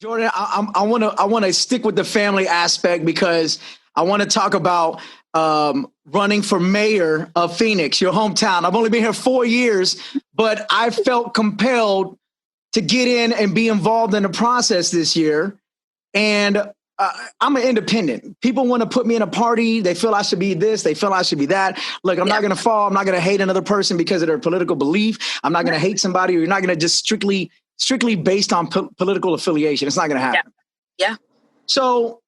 Jordin, I want to stick with the family aspect because I want to talk about running for mayor of Phoenix, your hometown. I've only been here 4 years, but I felt compelled to get in and be involved in the process this year. And I'm an independent. People want to put me in a party. They feel I should be this. They feel I should be that. Look, I'm not going to fall. I'm not going to hate another person because of their political belief. I'm not going to hate somebody. You're not going to just strictly based on political affiliation. It's not going to happen. Yeah. So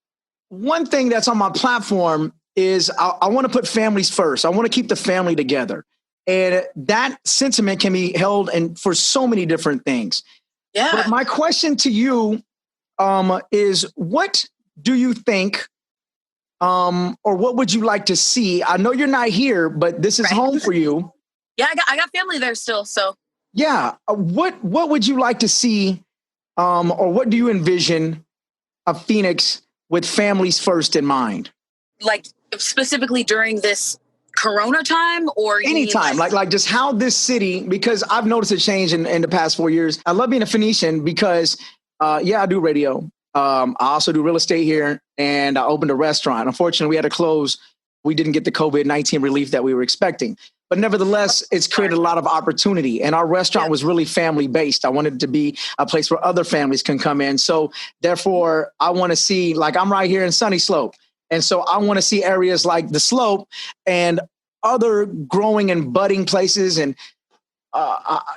one thing that's on my platform is I want to put families first. I want to keep the family together. And that sentiment can be held in for so many different things. Yeah. But my question to you is, what do you think, or what would you like to see? I know you're not here, but this is home for you. Yeah, I got family there still. So yeah, what would you like to see, or what do you envision of Phoenix with families first in mind? Like specifically during this Corona time, or anytime, like just how this city, because I've noticed a change in the past 4 years. I love being a Phoenician because I do radio. I also do real estate here, and I opened a restaurant. Unfortunately, we had to close. We didn't get the COVID-19 relief that we were expecting. But nevertheless, it's created a lot of opportunity. And our restaurant was really family-based. I wanted it to be a place where other families can come in. So therefore, I want to see, like I'm right here in Sunny Slope. And so I want to see areas like the Slope and other growing and budding places, and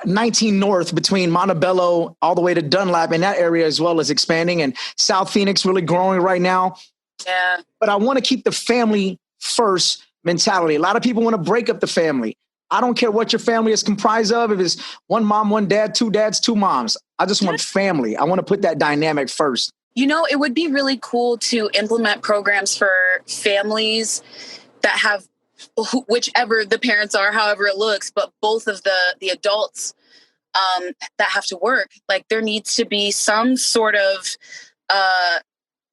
19 North between Montebello all the way to Dunlap in that area, as well as expanding, and South Phoenix really growing right now. Yeah. But I want to keep the family first mentality. A lot of people want to break up the family. I don't care what your family is comprised of. If it's one mom, one dad, two dads, two moms. I just want family. I want to put that dynamic first. You know, it would be really cool to implement programs for families that have whichever the parents are, however it looks, but both of the adults that have to work. Like there needs to be some sort of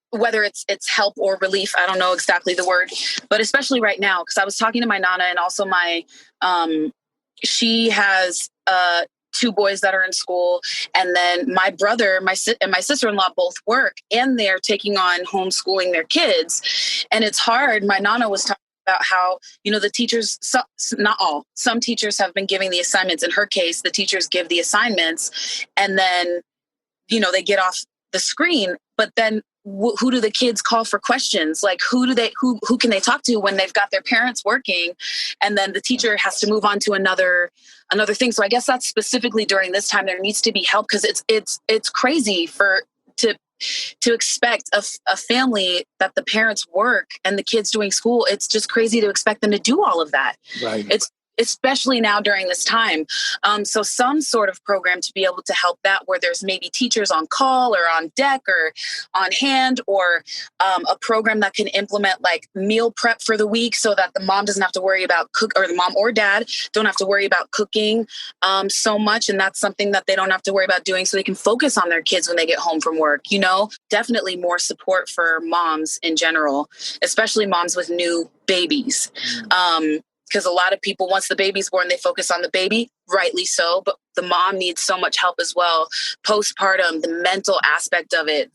whether it's help or relief. I don't know exactly the word, but especially right now, because I was talking to my Nana, and also my she has two boys that are in school, and then my brother, and my sister-in-law both work, and they're taking on homeschooling their kids, and it's hard. My Nana was talking about how, the teachers, not all, some teachers have been giving the assignments. In her case, the teachers give the assignments, and then, they get off the screen, but then who do the kids call for questions? Like who can they talk to when they've got their parents working, and then the teacher has to move on to another thing. So I guess that's specifically during this time there needs to be help, because it's crazy to expect a family that the parents work and the kids doing school. It's just crazy to expect them to do all of that. Right. It's especially now during this time. So some sort of program to be able to help that, where there's maybe teachers on call or on deck or on hand, or a program that can implement like meal prep for the week, so that the mom doesn't have to worry about or the mom or dad don't have to worry about cooking so much. And that's something that they don't have to worry about doing, so they can focus on their kids when they get home from work. Definitely more support for moms in general, especially moms with new babies. Because a lot of people, once the baby's born, they focus on the baby, rightly so, but the mom needs so much help as well. Postpartum, the mental aspect of it,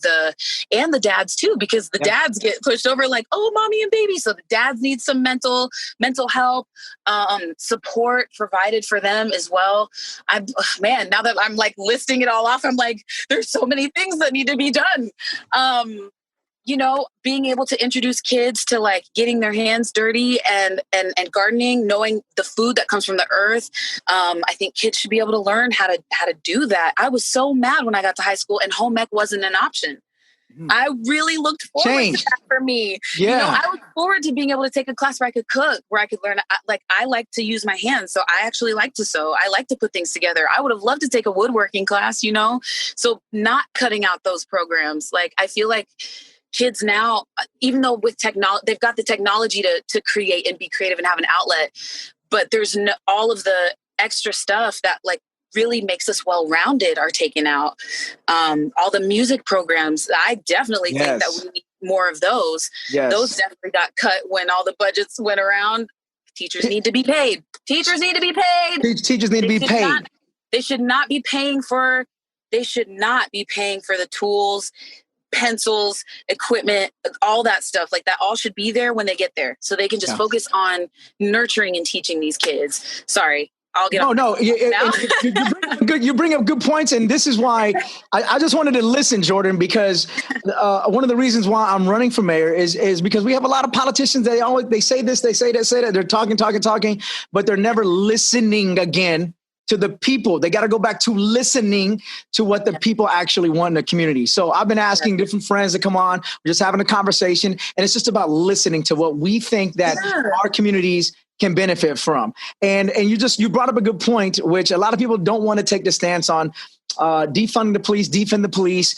and the dads too, because the dads get pushed over like, oh, mommy and baby. So the dads need some mental help, support provided for them as well. Now that I'm like listing it all off, I'm like, there's so many things that need to be done. Being able to introduce kids to like getting their hands dirty and gardening, knowing the food that comes from the earth. I think kids should be able to learn how to do that. I was so mad when I got to high school and home ec wasn't an option. I really looked forward to that for me. Yeah. I looked forward to being able to take a class where I could cook, where I could learn. I like to use my hands. So I actually like to sew. I like to put things together. I would have loved to take a woodworking class, So not cutting out those programs. Like, I feel like kids now, even though with technology, they've got the technology to create and be creative and have an outlet, but there's all of the extra stuff that like really makes us well-rounded are taken out. All the music programs, I definitely think that we need more of those. Yes. Those definitely got cut when all the budgets went around. Teachers need to be paid. Teachers need to be paid. Teachers need to be paid. They should not be paying for They should not be paying for the tools, pencils, equipment, all that stuff. Like that all should be there when they get there. So they can just focus on nurturing and teaching these kids. Sorry. I'll get you bring up good points. And this is why I just wanted to listen, Jordin, because one of the reasons why I'm running for mayor is because we have a lot of politicians. They say this, they say that. They're talking, but they're never listening again to the people. They got to go back to listening to what the people actually want in the community. So I've been asking different friends to come on. We're just having a conversation, and it's just about listening to what we think that our communities can benefit from. And you brought up a good point, which a lot of people don't want to take the stance on, defunding the police, defund the police.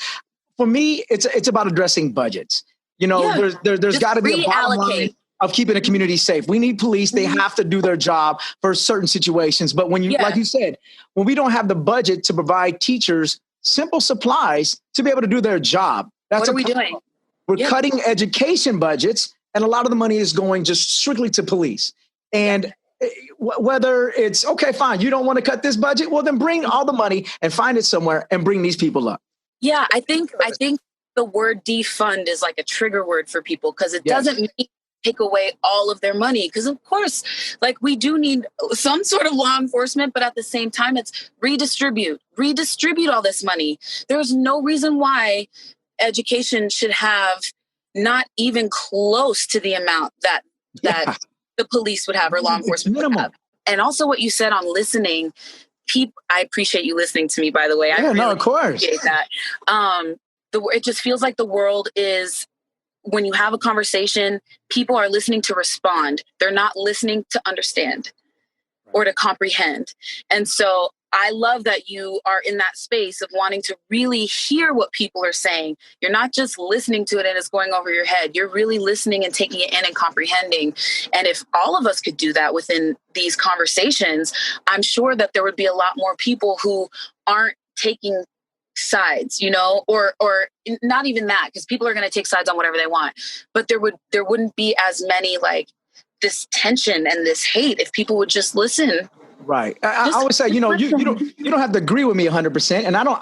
For me, it's about addressing budgets. There's got to be a bottom line of keeping the community safe. We need police. They have to do their job for certain situations. But when like you said, when we don't have the budget to provide teachers simple supplies to be able to do their job, that's what are we doing? We're cutting education budgets, and a lot of the money is going just strictly to police. And whether it's, okay, fine, you don't want to cut this budget, well, then bring all the money and find it somewhere and bring these people up. Yeah, I think the word defund is like a trigger word for people, because it doesn't mean take away all of their money. Because of course, like, we do need some sort of law enforcement, but at the same time, it's redistribute all this money. There's no reason why education should have not even close to the amount that the police would have or law enforcement would have. And also what you said on listening, I appreciate you listening to me, by the way. Of course. Appreciate that. It just feels like the world is, when you have a conversation, people are listening to respond. They're not listening to understand or to comprehend. And so I love that you are in that space of wanting to really hear what people are saying. You're not just listening to it and it's going over your head. You're really listening and taking it in and comprehending. And if all of us could do that within these conversations, I'm sure that there would be a lot more people who aren't taking sides, or not even that, because people are going to take sides on whatever they want. But there wouldn't be as many, like, this tension and this hate if people would just listen. Right. I always say, you don't have to agree with me 100%. And I don't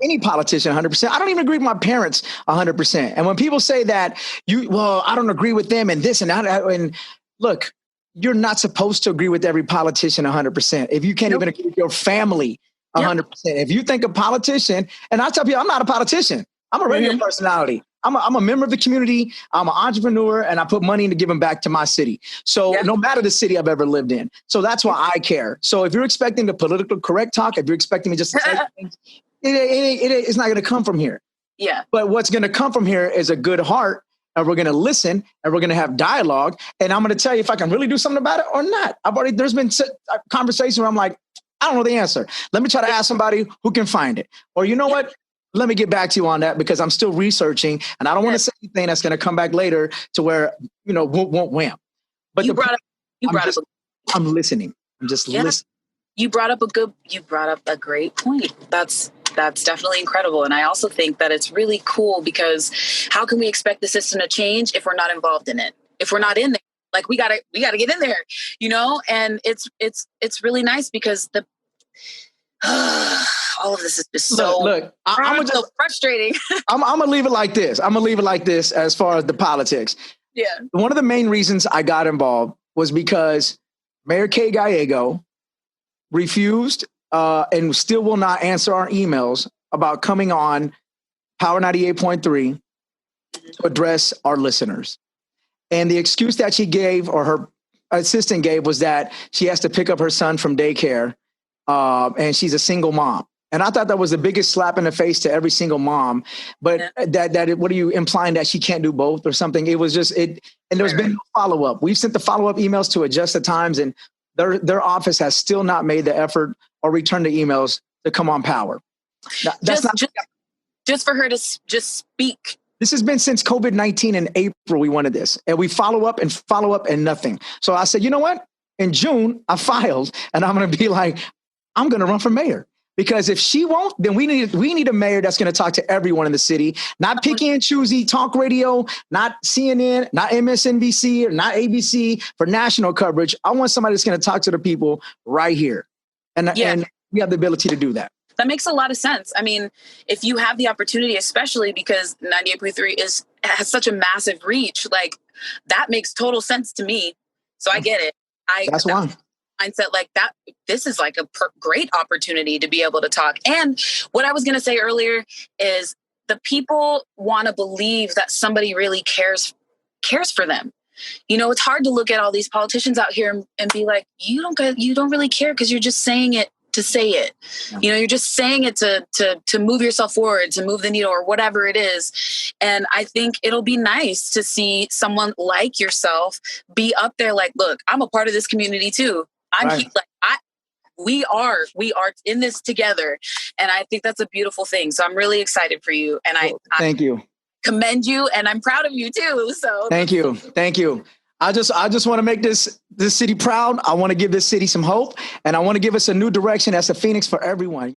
any politician 100%. I don't even agree with my parents 100%. And when people say that I don't agree with them and this and that, and look, you're not supposed to agree with every politician 100%. If you can't even agree with your family 100%. If you think a politician, and I tell people, I'm not a politician. I'm a radio personality. I'm a member of the community. I'm an entrepreneur, and I put money into giving back to my city. So no matter the city I've ever lived in. So that's why I care. So if you're expecting the political correct talk, if you're expecting me just to say things, it's not going to come from here. Yeah. But what's going to come from here is a good heart, and we're going to listen, and we're going to have dialogue. And I'm going to tell you if I can really do something about it or not. There's been a conversation where I'm like, I don't know the answer. Let me try to ask somebody who can find it. Or you know what? Let me get back to you on that, because I'm still researching, and I don't want to say anything that's going to come back later to where, won't wham. But I'm listening. I'm just listening. You brought up a great point. That's definitely incredible. And I also think that it's really cool, because how can we expect the system to change if we're not involved in it? If we're not in there, like, we gotta get in there, and it's really nice, because all of this is just so frustrating. I'm gonna leave it like this. As far as the politics. Yeah. One of the main reasons I got involved was because Mayor Kay Gallego refused and still will not answer our emails about coming on Power 98.3 to address our listeners. And the excuse that she gave, or her assistant gave, was that she has to pick up her son from daycare, and she's a single mom. And I thought that was the biggest slap in the face to every single mom. But what are you implying, that she can't do both or something? It was just it. And there's been no follow-up. We've sent the follow-up emails to adjust the times, and their office has still not made the effort or returned the emails to come on Power. Now, just for her to just speak. This has been since COVID-19 in April. We wanted this, and we follow up and nothing. So I said, you know what? In June, I filed, and I'm going to be like, I'm going to run for mayor. Because if she won't, then we need a mayor that's going to talk to everyone in the city, not picky and choosy talk radio, not CNN, not MSNBC, or not ABC for national coverage. I want somebody that's going to talk to the people right here. And we have the ability to do that. That makes a lot of sense. I mean, if you have the opportunity, especially because 98.3 has such a massive reach, like that makes total sense to me. So I get it. That's why. Mindset like that. This is like a great opportunity to be able to talk. And what I was going to say earlier is the people want to believe that somebody really cares for them. You know, it's hard to look at all these politicians out here and be like, you don't really care because you're just saying it to say it. Yeah. You know, you're just saying it to move yourself forward, to move the needle or whatever it is. And I think it'll be nice to see someone like yourself be up there like, look, I'm a part of this community too. We are in this together. And I think that's a beautiful thing. So I'm really excited for you. And thank you. Commend you. And I'm proud of you too. So thank you. Thank you. I just want to make this city proud. I want to give this city some hope, and I want to give us a new direction as a Phoenix for everyone.